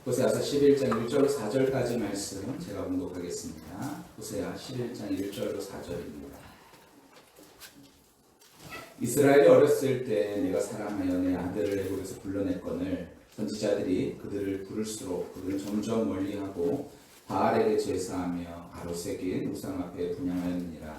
호세아서 11장 1절 4절까지 말씀 제가 봉독하겠습니다. 호세아 11장 1절로 4절입니다. 이스라엘이 어렸을 때 내가 사랑하여 내 아들을 애굽에서 불러냈거늘 선지자들이 그들을 부를수록 그들은 점점 멀리하고 바알에게 제사하며 아로새긴 우상 앞에 분향하였느니라.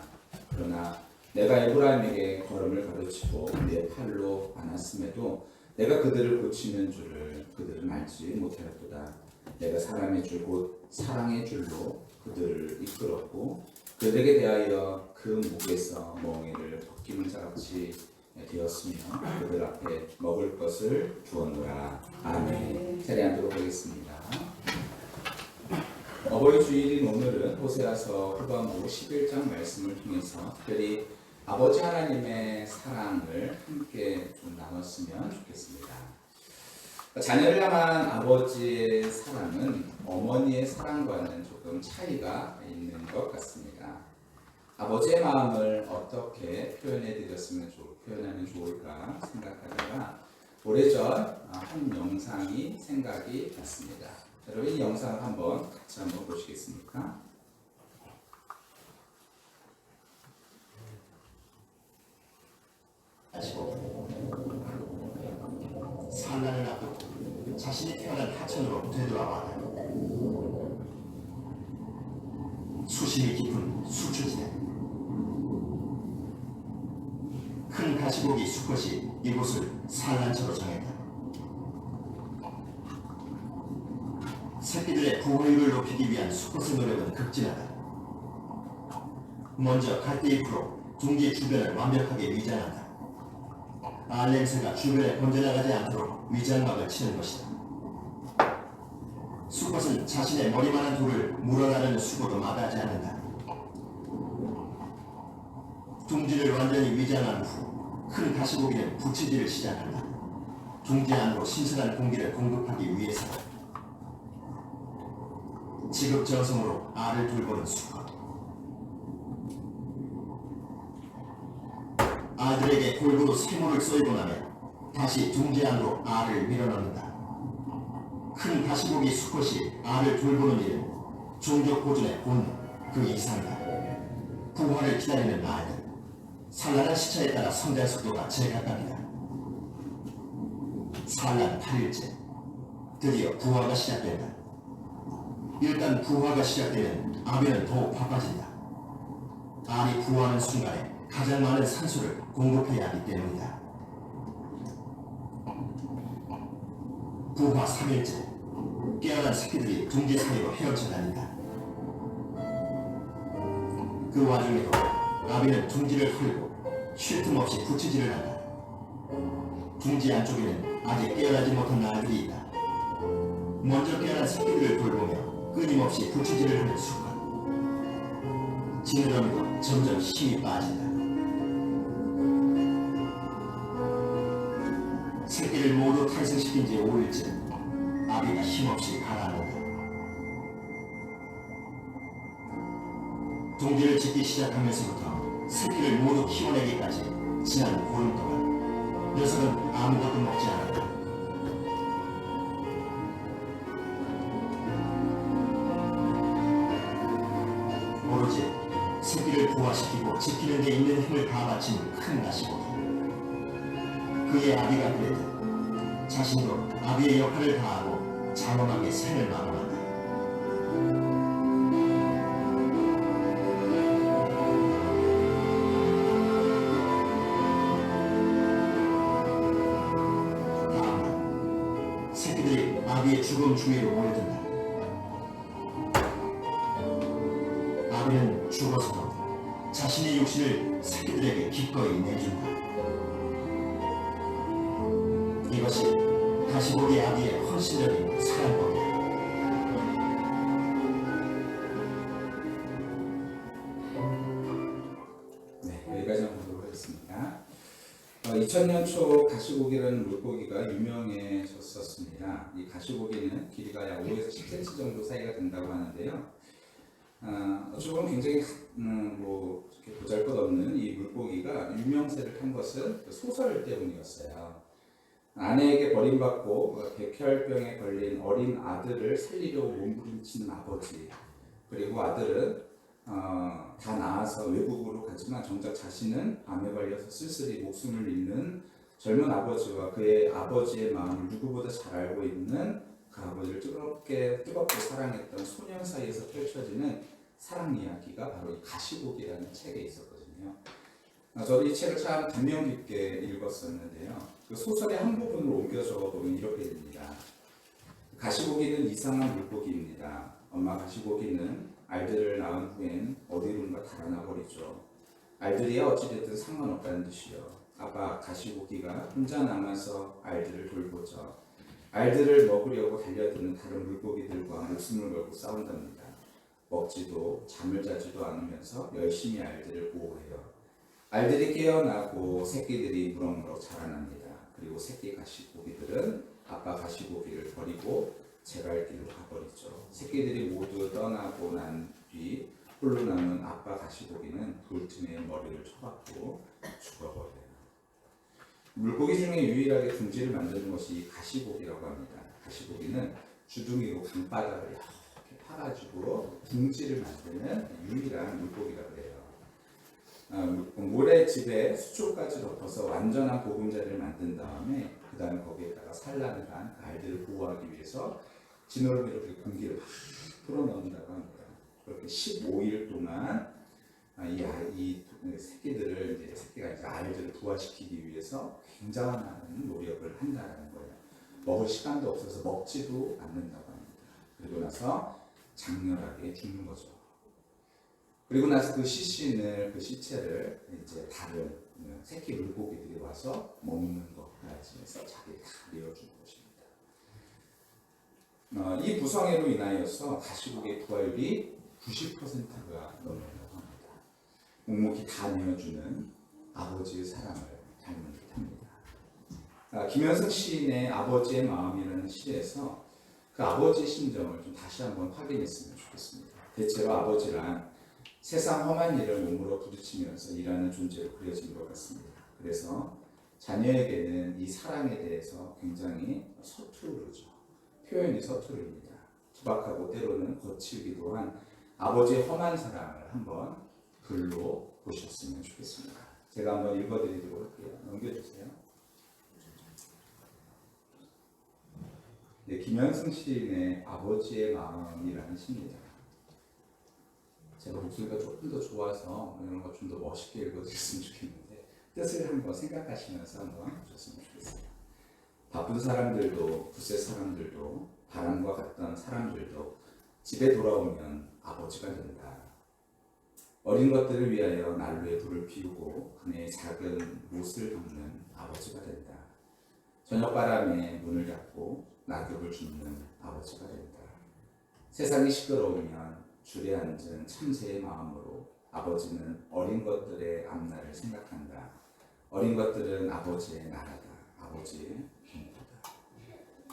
그러나 내가 에브라임에게 걸음을 가르치고 내 팔로 안았음에도 내가 그들을 고치는 줄을 그들은 알지 못하였도다. 내가 사람의 줄 곧 사랑의 줄로 그들을 이끌었고 그들에게 대하여 그 목에서 멍에를 벗기는 자같이 되었으며 그들 앞에 먹을 것을 주었노라. 아멘. 자리에 앉도록 하겠습니다. 어버이 주일인 오늘은 호세아서 후반부 11장 말씀을 통해서 특별히 아버지 하나님의 사랑을 함께 좀 나눴으면 좋겠습니다. 자녀를 향한 아버지의 사랑은 어머니의 사랑과는 조금 차이가 있는 것 같습니다. 아버지의 마음을 어떻게 표현하면 좋을까 생각하다가 오래전 한 영상이 생각이 났습니다. 여러분 이 영상을 같이 한번 보시겠습니까? 산란을 앞두고 자신이 태어난 하천으로 되돌아왔다. 수심이 깊은 수초지대, 큰 가시고기 수컷이 이곳을 산란처로 정했다. 새끼들의 부화율을 높이기 위한 수컷의 노력은 극진하다. 먼저 갈대잎으로 둥지 주변을 완벽하게 위장한다. 알 냄새가 주변에 번져나가지 않도록 위장막을 치는 것이다. 수컷은 자신의 머리만한 돌을 물어나르는 수고도 마다하지 않는다. 둥지를 완전히 위장한 후 큰 가시고기는 부치질을 시작한다. 둥지 안으로 신선한 공기를 공급하기 위해서다. 지극정성으로 알을 돌보는 수컷. 알들에게 골고루 세모를 쏘이고 나면 다시 둥지 안으로 알을 밀어넣는다. 큰 가시고기 수컷이 알을 돌보는 일은 종족 보존의 본능 그 이상이다. 부화를 기다리는 알들, 산란한 시차에 따라 성장 속도가 제각각이다. 산란 8일째, 드디어 부화가 시작된다. 일단 부화가 시작되면 아비는 더욱 바빠진다. 알이 부화하는 순간에 가장 많은 산소를 공급해야 하기 때문이다. 부화 3일째, 깨어난 새끼들이 둥지 사이로 헤엄쳐 다닌다. 그 와중에도 아비는 둥지를 흘고 쉴 틈 없이 부치질을 한다. 둥지 안쪽에는 아직 깨어나지 못한 알들이 있다. 먼저 깨어난 새끼들을 돌보며 끊임없이 부치질을 하는 수컷. 지느러미도 점점 힘이 빠진다. 새끼를 모두 탄생시킨 지 5일째, 아비가 힘없이 가라앉는다. 둥지를 짓기 시작하면서부터 새끼를 모두 키워내기까지 지난 보름 동안 녀석은 아무것도 먹지 않았다. 오로지 새끼를 부화시키고 지키는 데 있는 힘을 다 바친 큰 가시고기. 그의 아비가 그랬듯 자신도 아비의 역할을 다하고 장엄하게 생을 마감한다. 다음날 새끼들이 아비의 죽음 주위로 모여든다. 아비는 죽어서도 자신의 육신을 새끼들에게 기꺼이 내준다. 이것이 가시고기 아비의 헌신적인 사랑법이다. 네, 여기까지 한번 보도록 하겠습니다. 2000년 초 가시고기라는 물고기가 유명해졌었습니다. 이 가시고기는 길이가 약 5에서 10cm 정도 사이가 된다고 하는데요. 어찌 보면 굉장히 이렇게 보잘것없는 이 물고기가 유명세를 탄 것은 소설 때문이었어요. 아내에게 버림받고 백혈병에 걸린 어린 아들을 살리려고 몸부림치는 아버지, 그리고 아들은 다 나아서 외국으로 가지만 정작 자신은 암에 걸려서 쓸쓸히 목숨을 잃는 젊은 아버지와 그의 아버지의 마음을 누구보다 잘 알고 있는 그 아버지를 뜨겁게 사랑했던 소년 사이에서 펼쳐지는 사랑 이야기가 바로 이 가시복이라는 책에 있었거든요. 저도 이 책을 참 감명 깊게 읽었었는데요. 그 소설의 한 부분을 옮겨 적어보면 이렇게 됩니다. 가시고기는 이상한 물고기입니다. 엄마 가시고기는 알들을 낳은 후엔 어디론가 달아나 버리죠. 알들이야 어찌됐든 상관없다는 듯이요. 아빠 가시고기가 혼자 남아서 알들을 돌보죠. 알들을 먹으려고 달려드는 다른 물고기들과 목숨을 걸고 싸운답니다. 먹지도 잠을 자지도 않으면서 열심히 알들을 보호해요. 알들이 깨어나고 새끼들이 무럭무럭 자라납니다. 그리고 새끼 가시고기들은 아빠 가시고기를 버리고 제갈 길로 가버리죠. 새끼들이 모두 떠나고 난 뒤 홀로 남은 아빠 가시고기는 돌틈에 머리를 쳐박고 죽어버려요. 물고기 중에 유일하게 둥지를 만드는 것이 이 가시고기라고 합니다. 가시고기는 주둥이로 강바닥을 이렇게 파가지고 둥지를 만드는 유일한 물고기라고 해요. 모래집에 수초까지 덮어서 완전한 보금자리를 만든 다음에 그 다음에 거기에다가 산란한 알들을 보호하기 위해서 진흙으로 이렇게 공기를 막 풀어넣는다고 합니다. 그렇게 15일 동안 이 새끼들을 새끼가 이제 알들을 부화시키기 위해서 굉장한 노력을 한다는 거예요. 먹을 시간도 없어서 먹지도 않는다고 합니다. 그리고 나서 장렬하게 죽는 거죠. 그리고 나서 그 시체를 이제 다른 새끼 물고기들이 와서 먹는 것까지 해서 자기를 다 내어주는 것입니다. 이 부성애로 인하여서 가시고기의 부활율이 90%가 넘는다고 합니다. 묵묵히 다 내어주는 아버지의 사랑을 닮은 듯합니다. 김현승 시인의 아버지의 마음이라는 시에서 그 아버지의 심정을 좀 다시 한번 확인했으면 좋겠습니다. 대체로 아버지란 세상 험한 일을 몸으로 부딪히면서 일하는 존재로 그려진 것 같습니다. 그래서 자녀에게는 이 사랑에 대해서 굉장히 서투르죠. 표현이 서투릅니다. 투박하고 때로는 거칠기도 한 아버지의 험한 사랑을 한번 글로 보셨으면 좋겠습니다. 제가 한번 읽어드리도록 할게요. 넘겨주세요. 네, 김현승 시인의 아버지의 마음이라는 시입니다. 제가 목소리가 조금 더 좋아서 이런 거 좀 더 멋있게 읽어드렸으면 좋겠는데 뜻을 한번 생각하시면서 한번 보셨으면 좋겠어요. 바쁜 사람들도 부세 사람들도 바람과 같던 사람들도 집에 돌아오면 아버지가 된다. 어린 것들을 위하여 난로에 불을 피우고 그네의 작은 못을 덮는 아버지가 된다. 저녁바람에 문을 닫고 낙엽을 줍는 아버지가 된다. 세상이 시끄러우면 줄에 앉은 참새의 마음으로 아버지는 어린 것들의 앞날을 생각한다. 어린 것들은 아버지의 나라다. 아버지의 행복이다.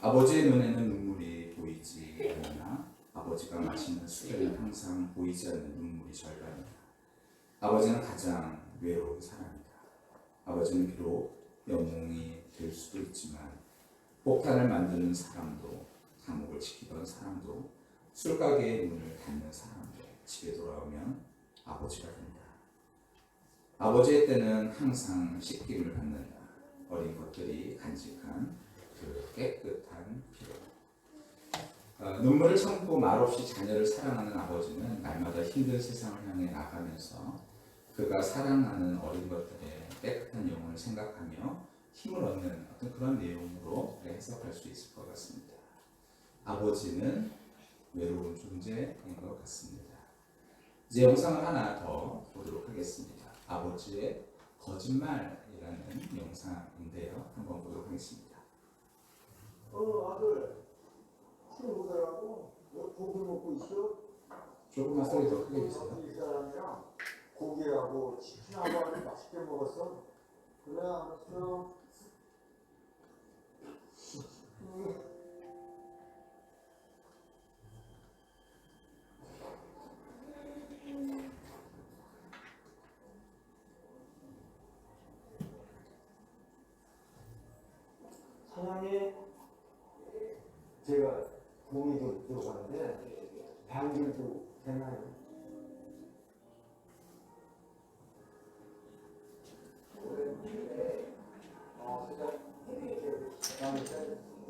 아버지의 눈에는 눈물이 보이지 않으나 아버지가 마시는 술에는 항상 보이지 않는 눈물이 절반이다. 아버지는 가장 외로운 사람이다. 아버지는 비록 영웅이 될 수도 있지만 폭탄을 만드는 사람도 감옥을 지키던 사람도 술가게의 문을 닫는 사람도 집에 돌아오면 아버지가 된다. 아버지의 때는 항상 씻김을 받는다. 어린 것들이 간직한 그 깨끗한 피로. 눈물을 참고 말없이 자녀를 사랑하는 아버지는 날마다 힘든 세상을 향해 나가면서 그가 사랑하는 어린 것들의 깨끗한 영혼을 생각하며 힘을 얻는 어떤 그런 내용으로 해석할 수 있을 것 같습니다. 아버지는 외로운 존재인 것 같습니다. 이제 영상을 하나 더 보도록 하겠습니다. 아버지의 거짓말이라는 영상인데요. 한번 보도록 하겠습니다. 아들, 술 먹으라고? 왜 고기 먹고 있어? 조금만 소리 더 크게 주세요. 이 사람이랑 고기하고 치킨하고 아주 맛있게 먹었어. 그래, 알았어.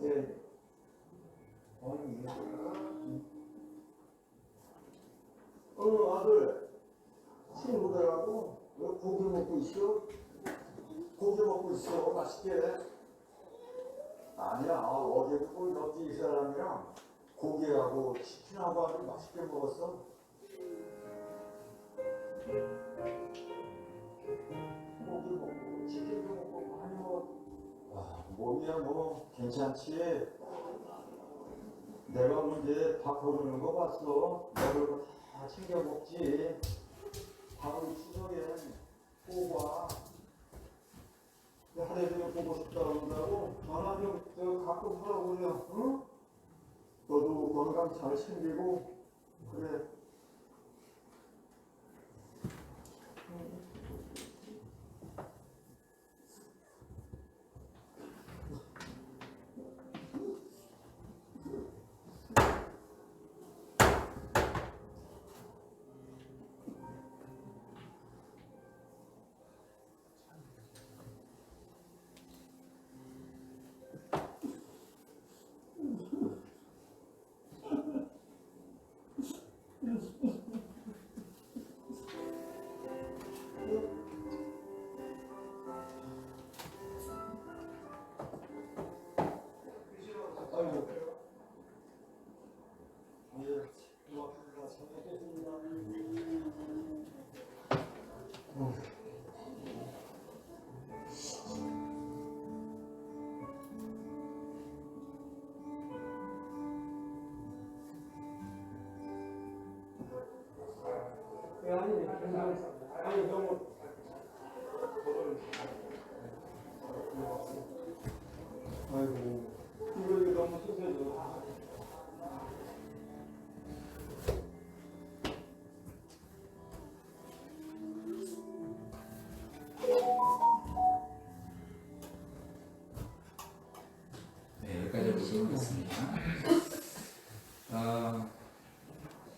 예. 아들 친구들하고 왜 고기 먹고 있어? 고기 먹고 있어. 맛있게. 아니야. 어제도 꼴 덕지 이 사람이랑 고기하고 치킨하고 아주 맛있게 먹었어. 고기 먹고 치킨도 먹고 많이 먹었어. 몸이야 뭐 괜찮지? 내가 문제 밥 거르는 거 봤어. 먹을 거 다 챙겨 먹지. 다음 추석엔 꼭 와. 하루종일 보고 싶다 그런다고 전화 좀 가끔 하라고 그래. 응? 너도 건강 잘 챙기고 그래. 아이고. 예, 고맙습니다. 잘 먹겠습니다. 아니 너무 아이고 이거 너무 소세져. 네, 여기까지 보도록 하겠습니다.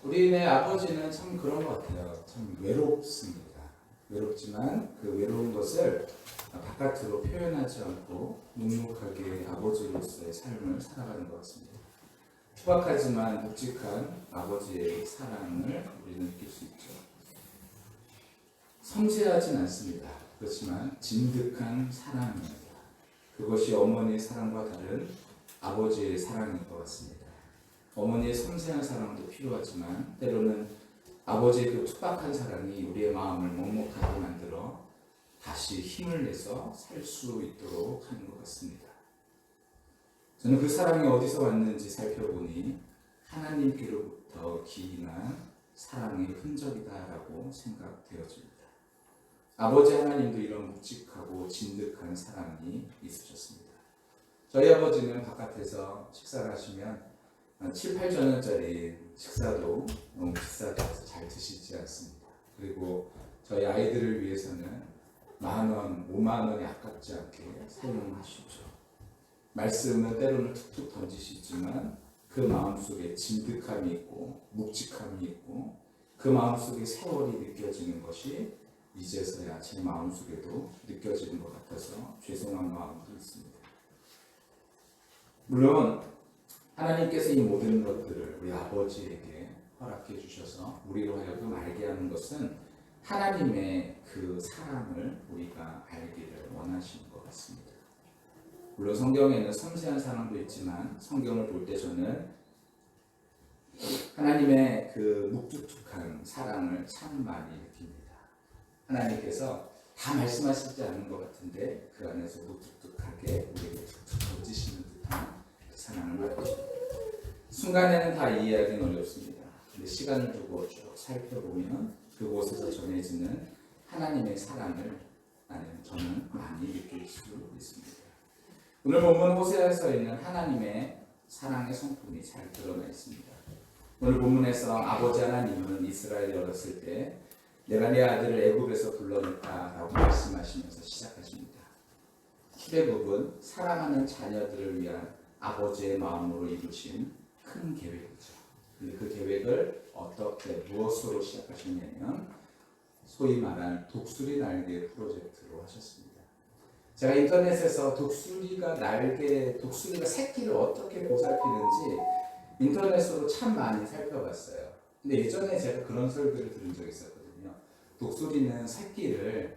우리네 아버지는 참 그런 것 같아요. 참 외롭습니다. 외롭지만 그 외로운 것을 바깥으로 표현하지 않고 묵묵하게 아버지로서의 삶을 살아가는 것 같습니다. 투박하지만 묵직한 아버지의 사랑을 우리는 느낄 수 있죠. 섬세하진 않습니다. 그렇지만 진득한 사랑입니다. 그것이 어머니의 사랑과 다른 아버지의 사랑인 것 같습니다. 어머니의 섬세한 사랑도 필요하지만 때로는 아버지의 그 투박한 사랑이 우리의 마음을 먹먹하게 만들어 다시 힘을 내서 살 수 있도록 하는 것 같습니다. 저는 그 사랑이 어디서 왔는지 살펴보니 하나님께로부터 기인한 사랑의 흔적이다라고 생각되어집니다. 아버지 하나님도 이런 묵직하고 진득한 사랑이 있으셨습니다. 저희 아버지는 바깥에서 식사를 하시면 7, 8천원짜리 식사도 너무 비싸게 해서 잘 드시지 않습니다. 그리고 저희 아이들을 위해서는 10,000원, 50,000원이 아깝지 않게 사용하시죠. 말씀은 때로는 툭툭 던지시지만 그 마음속에 진득함이 있고 묵직함이 있고 그 마음속에 세월이 느껴지는 것이 이제서야 제 마음속에도 느껴지는 것 같아서 죄송한 마음도 있습니다. 물론 하나님께서 이 모든 것들을 우리 아버지에게 허락해 주셔서 우리로 하여금 알게 하는 것은 하나님의 그 사랑을 우리가 알기를 원하시는 것 같습니다. 물론 성경에는 섬세한 사랑도 있지만 성경을 볼 때 저는 하나님의 그 묵뚝뚝한 사랑을 참 많이 느낍니다. 하나님께서 다 말씀하시지 않는 것 같은데 그 안에서 묵뚝뚝하게 우리에게 툭툭 던지시는 듯한 그 사랑을 말해줍니다. 순간에는 다 이해하기는 어렵습니다. 근데 시간을 두고 쭉 살펴보면 그곳에서 전해지는 하나님의 사랑을 저는 많이 느낄 수 있습니다. 오늘 본문 호세아서에 있는 하나님의 사랑의 성품이 잘 드러나 있습니다. 오늘 본문에서 아버지 하나님은 이스라엘이 어렸을 때 내가 내 아들을 애굽에서 불러냈다라고 말씀하시면서 시작하십니다. 출애굽은 사랑하는 자녀들을 위한 아버지의 마음으로 이루신 큰 계획이죠. 근데 그 계획을 어떻게 무엇으로 시작하셨냐면 소위 말하는 독수리 날개 프로젝트로 하셨습니다. 제가 인터넷에서 독수리가 새끼를 어떻게 보살피는지 인터넷으로 참 많이 살펴봤어요. 근데 예전에 제가 그런 설교를 들은 적이 있었거든요. 독수리는 새끼를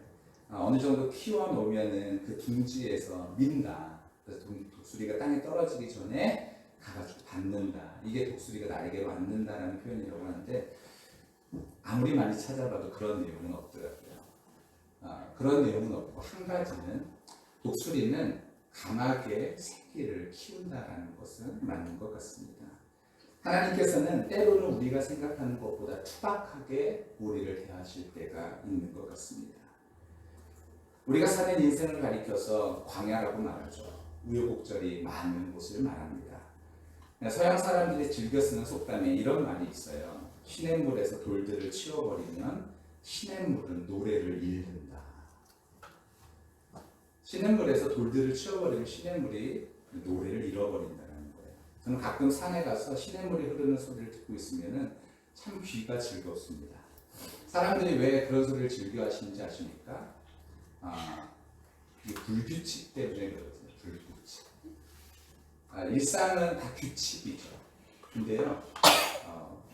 어느 정도 키워놓으면은 그 둥지에서 민다. 그래서 독수리가 땅에 떨어지기 전에 가가지고 받는다. 이게 독수리가 날개로 앉는다라는 표현이라고 하는데 아무리 많이 찾아봐도 그런 내용은 없더라고요. 그런 내용은 없고 한 가지는 독수리는 강하게 새끼를 키운다라는 것은 맞는 것 같습니다. 하나님께서는 때로는 우리가 생각하는 것보다 투박하게 우리를 대하실 때가 있는 것 같습니다. 우리가 사는 인생을 가리켜서 광야라고 말하죠. 우여곡절이 많은 곳을 말합니다. 서양 사람들이 즐겨 쓰는 속담에 이런 말이 있어요. 시냇물에서 돌들을 치워버리면 시냇물은 노래를 잃는다. 시냇물에서 돌들을 치워버리면 시냇물이 노래를 잃어버린다는 거예요. 저는 가끔 산에 가서 시냇물이 흐르는 소리를 듣고 있으면 참 귀가 즐겁습니다. 사람들이 왜 그런 소리를 즐겨 하시는지 아십니까? 이 불규칙 때문에 그렇거든요. 불규칙. 일상은 다 규칙이죠. 근데요,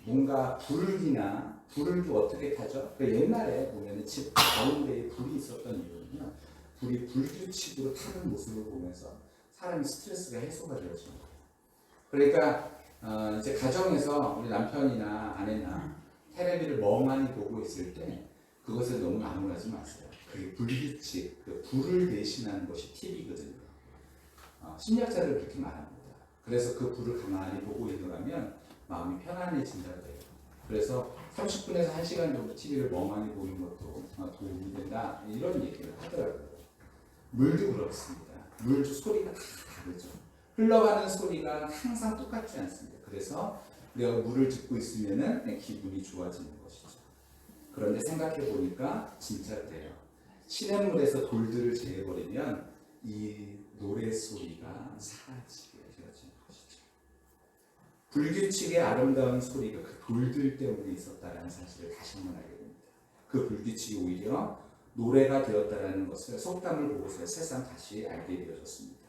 뭔가 불을 어떻게 타죠? 옛날에 보면 집 가운데에 불이 있었던 이유는요, 불이 불규칙으로 타는 모습을 보면서 사람이 스트레스가 해소가 되어지는 거예요. 그러니까 이제 가정에서 우리 남편이나 아내나 텔레비를 멍하니 보고 있을 때 그것을 너무 나무라지 마세요. 그게 불규칙, 그 불을 대신하는 것이 TV거든요. 심리학자들 그렇게 말합니다. 그래서 그 불을 가만히 보고 있노라면 마음이 편안해진다고 해요. 그래서 30분에서 1시간 정도 TV를 멍하니 보는 것도 도움이 된다. 이런 얘기를 하더라고요. 물도 그렇습니다. 물도 소리가 다 다르죠. 흘러가는 소리가 항상 똑같지 않습니다. 그래서 내가 물을 듣고 있으면 기분이 좋아지는 것이죠. 그런데 생각해 보니까 진짜 그래요. 시냇물에서 돌들을 제해버리면 이 노래 소리가 사라지게 되어지는 것이죠. 불규칙의 아름다운 소리가 그 돌들 때문에 있었다는 사실을 다시 한번 알게 됩니다. 그 불규칙이 오히려 노래가 되었다는 것을 속담을 보고서 새삼 다시 알게 되어졌습니다.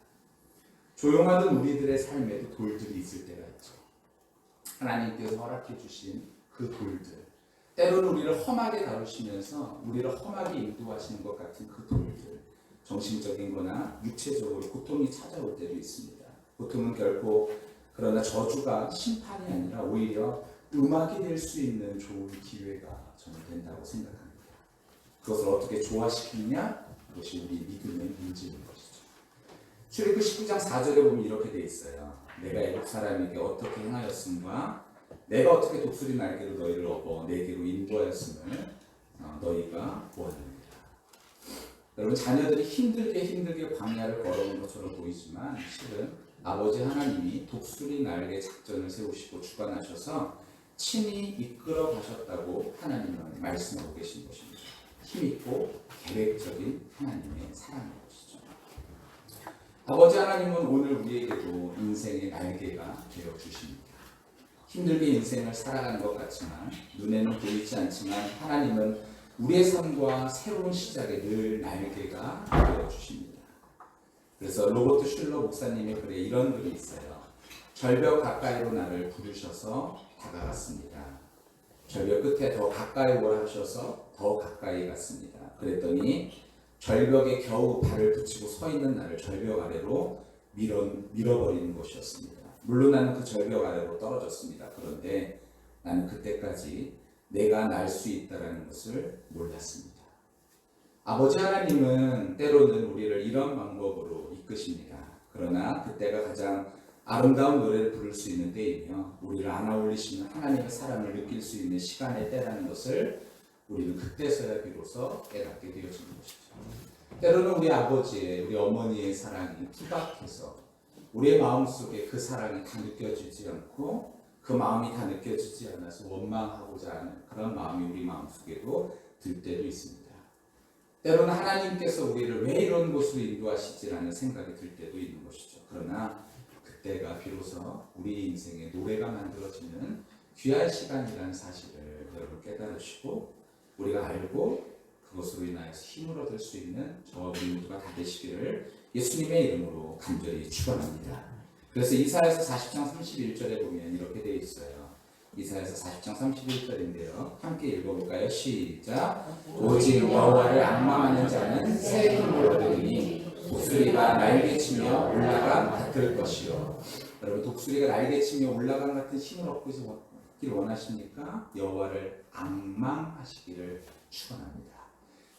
조용하던 우리들의 삶에도 돌들이 있을 때가 있죠. 하나님께서 허락해 주신 그 돌들, 때로는 우리를 험하게 다루시면서 우리를 험하게 인도하시는 것 같은 그 돌들, 정신적인 거나 육체적으로 고통이 찾아올 때도 있습니다. 고통은 결코 그러나 저주가 심판이 아니라 오히려 음악이 될 수 있는 좋은 기회가 저는 된다고 생각합니다. 그것을 어떻게 조화시키느냐? 그것이 우리 믿음의 문제인 것이죠. 출애굽 19장 4절에 보면 이렇게 돼 있어요. 내가 애국 사람에게 어떻게 행하였음과 내가 어떻게 독수리 날개로 너희를 업어 내게로 인도하였음을 너희가 보았느니라. 여러분, 자녀들이 힘들게 광야를 걸어온 것처럼 보이지만 실은 아버지 하나님이 독수리 날개 작전을 세우시고 주관하셔서 친히 이끌어 가셨다고 하나님은 말씀하고 계신 것입니다. 힘있고 계획적인 하나님의 사랑인 것이죠. 아버지 하나님은 오늘 우리에게도 인생의 날개가 되어 주십니다. 힘들게 인생을 살아가는 것 같지만 눈에는 보이지 않지만 하나님은 우리의 삶과 새로운 시작에 늘 날개가 되어 주십니다. 그래서 로버트 슐러 목사님의 글에 이런 글이 있어요. 절벽 가까이로 나를 부르셔서 다가갔습니다. 절벽 끝에 더 가까이 오라 하셔서 더 가까이 갔습니다. 그랬더니 절벽에 겨우 발을 붙이고 서 있는 나를 절벽 아래로 밀어버리는 것이었습니다. 물론 나는 그 절벽 아래로 떨어졌습니다. 그런데 나는 그때까지 내가 날 수 있다는 것을 몰랐습니다. 아버지 하나님은 때로는 우리를 이런 방법으로 이끄십니다. 그러나 그때가 가장 아름다운 노래를 부를 수 있는 때이며 우리를 안아올리시는 하나님의 사랑을 느낄 수 있는 시간의 때라는 것을 우리는 그때서야 비로소 깨닫게 되어지는 것이죠. 때로는 우리 아버지의, 우리 어머니의 사랑이 투박해서 우리의 마음속에 그 사랑이 다 느껴지지 않고 그 마음이 다 느껴지지 않아서 원망하고자 하는 그런 마음이 우리 마음속에도 들 때도 있습니다. 때로는 하나님께서 우리를 왜 이런 곳으로 인도하시지라는 생각이 들 때도 있는 것이죠. 그러나 그때가 비로소 우리 인생의 노래가 만들어지는 귀한 시간이라는 사실을 여러분 깨달으시고 우리가 알고 그것으로 인하여 인하여서 힘을 얻을 수 있는 저와 우리 모두가 다 되시기를 예수님의 이름으로 간절히 축원합니다. 그래서 이사야서 40장 31절에 보면 이렇게 되어 있어요. 이사야서 40장 31절인데요. 함께 읽어볼까요? 시작. 오직 여호와를 앙망하는 자는 새 힘을 얻으니 독수리가 날개치며 올라감 같을 것이요. 여러분, 독수리가 날개치며 올라감 같은 힘을 얻기를 원하십니까? 여호와를 앙망하시기를 축원합니다.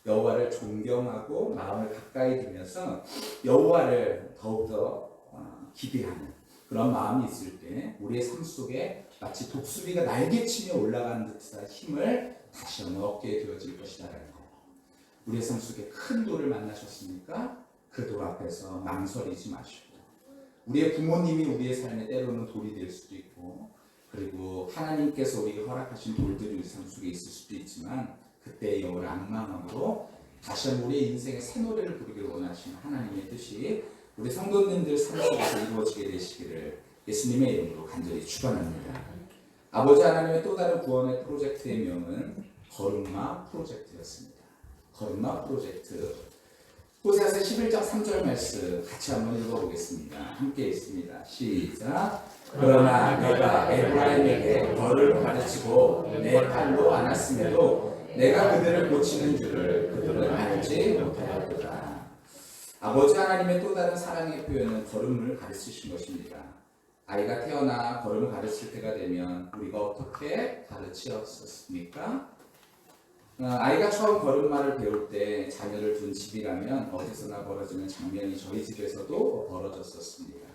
여호와를 존경하고 마음을 가까이 두면서 여호와를 더욱더 기대하는 그런 마음이 있을 때 우리의 삶 속에 마치 독수리가 날개치며 올라가는 듯한 힘을 다시 한번 얻게 되어질 것이라는 거예요. 우리의 삶 속에 큰 돌을 만나셨습니까? 그 돌 앞에서 망설이지 마시고, 우리의 부모님이 우리의 삶에 때로는 돌이 될 수도 있고, 그리고 하나님께서 우리에게 허락하신 돌들이 우리 삶 속에 있을 수도 있지만, 그때의 영을 앙망함으로 다시 한번 우리의 인생의 새 노래를 부르기를 원하시는 하나님의 뜻이 우리 성도님들 삶 속에서 이루어지게 되시기를 예수님의 이름으로 간절히 축원합니다. 아버지 하나님의 또 다른 구원의 프로젝트의 명은 거듭마 프로젝트였습니다. 거듭마 프로젝트. 호세아서 11장 3절 말씀 같이 한번 읽어보겠습니다. 함께 읽습니다. 시작. 그러나 내가 에브라임에게 벌을 가르치고 내 팔로 안았음에도 내가 그들을 고치는 줄을 그들은 알지 못하였도다. 아버지 하나님의 또 다른 사랑의 표현은 걸음을 가르치신 것입니다. 아이가 태어나 걸음을 가르칠 때가 되면 우리가 어떻게 가르치었습니까? 아이가 처음 걸음마를 배울 때 자녀를 둔 집이라면 어디서나 벌어지는 장면이 저희 집에서도 벌어졌었습니다.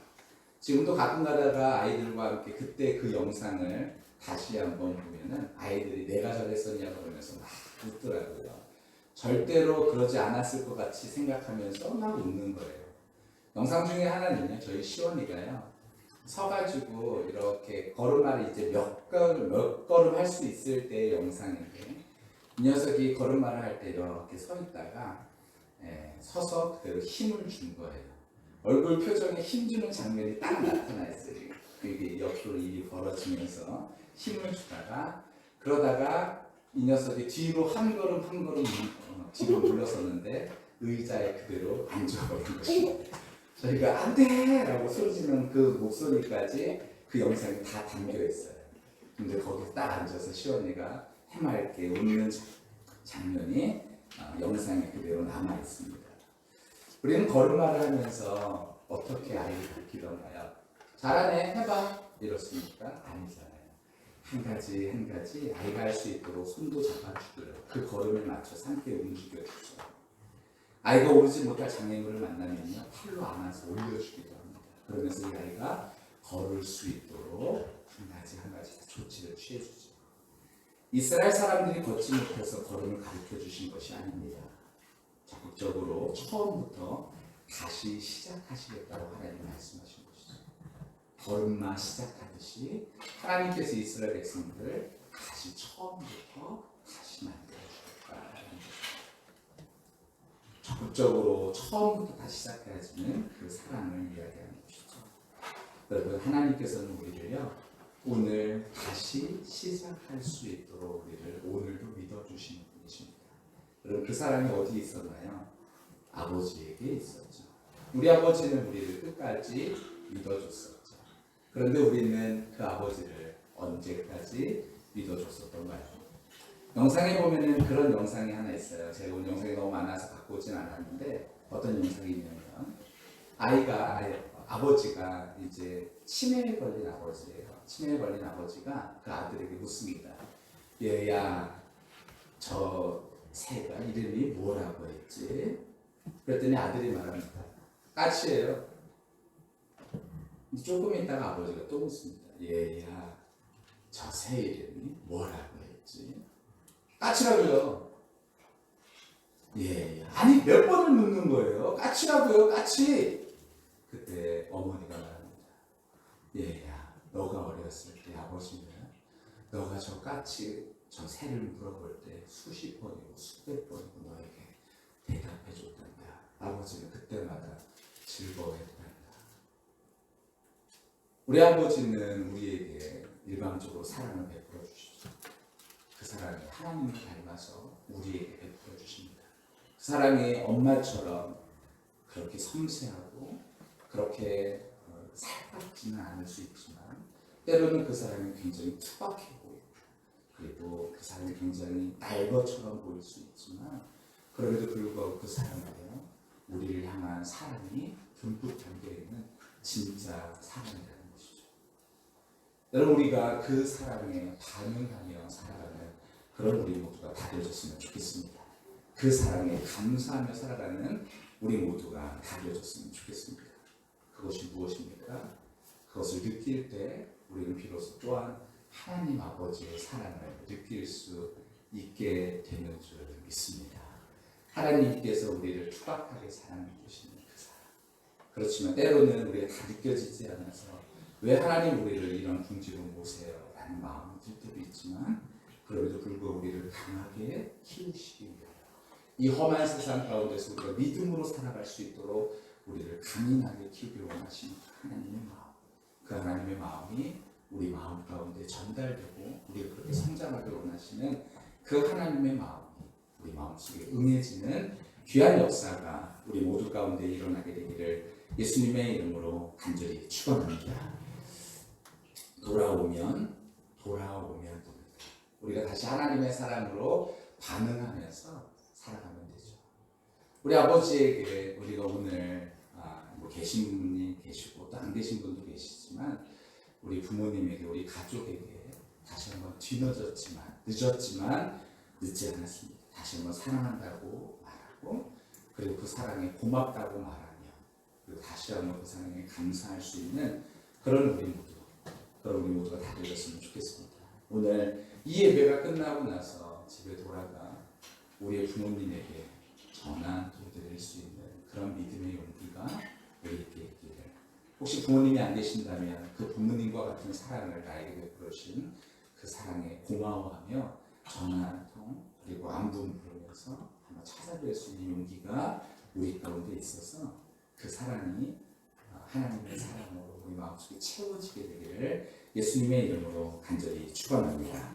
지금도 가끔 가다가 아이들과 함께 그때 그 영상을 다시 한번 보면은 아이들이 내가 저랬었냐 그러면서 막 웃더라고요. 절대로 그러지 않았을 것 같이 생각하면서 막 웃는 거예요. 영상 중에 하나는요, 저희 시원이가요, 서가지고 이렇게 걸음마를 이제 몇 걸음 할 수 있을 때의 영상인데, 이 녀석이 걸음마를 할 때 이렇게 서 있다가 서서 그대로 힘을 준 거예요. 얼굴 표정에 힘주는 장면이 딱 나타났어요. 그게 옆으로 입이 벌어지면서 힘을 주다가, 그러다가 이 녀석이 뒤로 한 걸음 뒤로 물러섰는데 의자에 그대로 앉아버린 것입니다. 저희가 안 돼! 라고 소리지는 그 목소리까지 그 영상이 다 담겨 있어요. 근데 거기 딱 앉아서 시원이가 해맑게 웃는 장면이 영상에 그대로 남아 있습니다. 우리는 걸음마를 하면서 어떻게 아이를 가르치던가요? 잘하네, 해봐, 이렇습니까? 아니잖아요. 한 가지 한 가지 아이가 할 수 있도록 손도 잡아주고요. 그 걸음에 맞춰서 함께 움직여주죠. 아이가 오르지 못할 장애물을 만나면요, 팔로 안아서 올려주기도 합니다. 그러면서 이 아이가 걸을 수 있도록 한 가지 한 가지 조치를 취해주죠. 이스라엘 사람들이 걷지 못해서 걸음을 가르쳐 주신 것이 아닙니다. 적극적으로 처음부터 다시 시작하시겠다고 하나님 말씀하신 것이죠. 걸음마 시작하듯이 하나님께서 이스라엘 백성들을 다시 처음부터 다시 만들어주겠다는 것입니다. 적극적으로 처음부터 다시 시작해야지는 그 사랑을 이야기하는 것이죠. 여러분, 하나님께서는 우리를요, 오늘 다시 시작할 수 있도록 우리를 오늘도 믿어주시는 분이십니다. 여러분, 그 사랑이 어디 있었나요? 아버지에게 있었죠. 우리 아버지는 우리를 끝까지 믿어줬었죠. 그런데 우리는 그 아버지를 언제까지 믿어줬었던가요? 영상에 보면은 그런 영상이 하나 있어요. 제가 오늘 영상이 너무 많아서 갖고 오진 않았는데, 어떤 영상이냐면 아버지가 이제 치매에 걸린 아버지예요. 치매에 걸린 아버지가 그 아들에게 묻습니다. 얘야, 저 새가 이름이 뭐라고 했지? 그랬더니 아들이 말합니다. 까치예요. 조금 있다가 아버지가 또 묻습니다. 얘야, 저 새 이름이 뭐라고 했지? 까치라고요. 얘야. 아니, 몇 번을 묻는 거예요. 까치라고요, 까치. 그때 어머니가 말합니다. 얘야, 너가 어렸을 때 아버지는 너가 저 까치, 저 새를 물어볼 때 수십 번이고 수백 번이고 너에게 대답해 줬단다. 아버지는 그때마다 즐거워했단다. 우리 아버지는 우리에게 일방적으로 사랑을 베풀어 주시죠. 그 사랑이 하나님을 닮아서 우리에게 베풀어 주십니다. 사랑이 엄마처럼 그렇게 섬세하고 그렇게 살갑지는 않을 수 있지만 때로는 그 사람이 굉장히 투박해 보이고 그리고 그 사람이 굉장히 날것처럼 보일 수 있지만 그럼에도 불구하고 그 사람은요 우리를 향한 사랑이 듬뿍 담겨 있는 진짜 사랑이라는 것이죠. 여러분 우리가 그 사랑에 반응하며 살아가는 그런 우리 모두가 다 되어졌으면 좋겠습니다. 그 사랑에 감사하며 살아가는 우리 모두가 다 되어졌으면 좋겠습니다. 그것이 무엇입니까? 그것을 느낄 때 우리는 비로소 또한 하나님 아버지의 사랑을 느낄 수 있게 되는 줄 믿습니다. 하나님께서 우리를 투박하게 사랑해 주시는 그 사랑. 그렇지만 때로는 우리가 다 느껴지지 않아서 왜 하나님 우리를 이런 궁지로 모세요? 라는 마음이 들 때도 있지만 그럼에도 불구하고 우리를 강하게 키우시기 위하여 이 험한 세상 가운데서 우리가 믿음으로 살아갈 수 있도록 우리를 강인하게 키우기 원하시는 하나님의 마음. 그 하나님의 마음이 우리 마음 가운데 전달되고 우리가 그렇게 성장하길 원하시는 그 하나님의 마음이 우리 마음속에 응해지는 귀한 역사가 우리 모두 가운데 일어나게 되기를 예수님의 이름으로 간절히 축원합니다. 돌아오면 됩니다. 우리가 다시 하나님의 사랑으로 반응하면서 살아가면 되죠. 우리 아버지에게 우리가 오늘 뭐 계신 분이 계시고 또 안 계신 분도 계시지만 우리 부모님에게 우리 가족에게 다시 한번 늦었지만 늦지 않았습니다. 다시 한번 사랑한다고 말하고 그리고 그 사랑에 고맙다고 말하며 그리고 다시 한번 그 사랑에 감사할 수 있는 그런 우리 모두가 다 되었으면 좋겠습니다. 오늘 이 예배가 끝나고 나서 집에 돌아가 우리의 부모님에게 전화 드릴 수 있는 그런 믿음의 용기가 우리에게 있기를. 혹시 부모님이 안 계신다면 그 부모님과 같은 사랑을 나에게 베풀으신 그 사랑에 고마워하며 전화 한 통 그리고 안부 물으면서 한번 찾아뵐 수 있는 용기가 우리 가운데 있어서 그 사랑이 하나님의 사랑으로 우리 마음속에 채워지게 되기를 예수님의 이름으로 간절히 축원합니다.